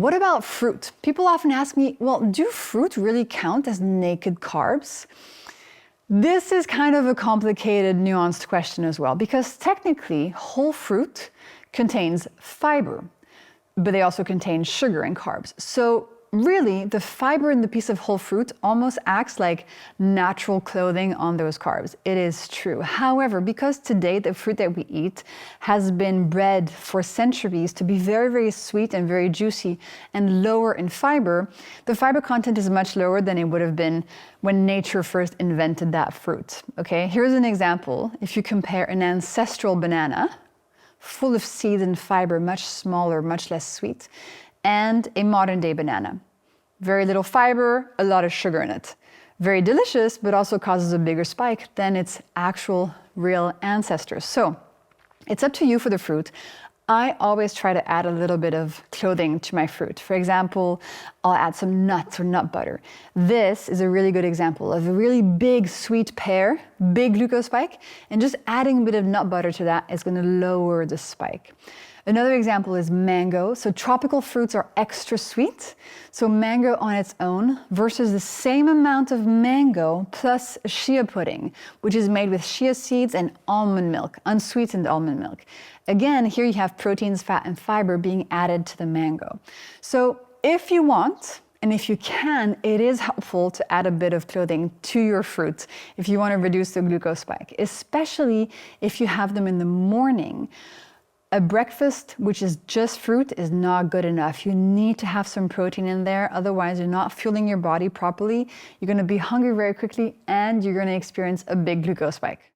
What about fruit? People often ask me, well, do fruit really count as naked carbs? This is kind of a complicated, nuanced question as well, because technically whole fruit contains fiber, but they also contain sugar and carbs. So really, the fiber in the piece of whole fruit almost acts like natural clothing on those carbs. It is true. However, because today the fruit that we eat has been bred for centuries to be very, very sweet and very juicy and lower in fiber, the fiber content is much lower than it would have been when nature first invented that fruit. Okay, here's an example. If you compare an ancestral banana, full of seeds and fiber, much smaller, much less sweet, and a modern day banana. Very little fiber, a lot of sugar in it. Very delicious, but also causes a bigger spike than its actual real ancestors. So it's up to you for the fruit. I always try to add a little bit of clothing to my fruit. For example, I'll add some nuts or nut butter. This is a really good example of a really big sweet pear, big glucose spike, and just adding a bit of nut butter to that is going to lower the spike. Another example is mango. So tropical fruits are extra sweet. So mango on its own versus the same amount of mango plus shea pudding, which is made with shea seeds and almond milk, unsweetened almond milk. Again, here you have proteins, fat, and fiber being added to the mango. So if you want, and if you can, it is helpful to add a bit of clothing to your fruit if you want to reduce the glucose spike, especially if you have them in the morning. A breakfast which is just fruit is not good enough. You need to have some protein in there, otherwise you're not fueling your body properly. You're going to be hungry very quickly and you're going to experience a big glucose spike.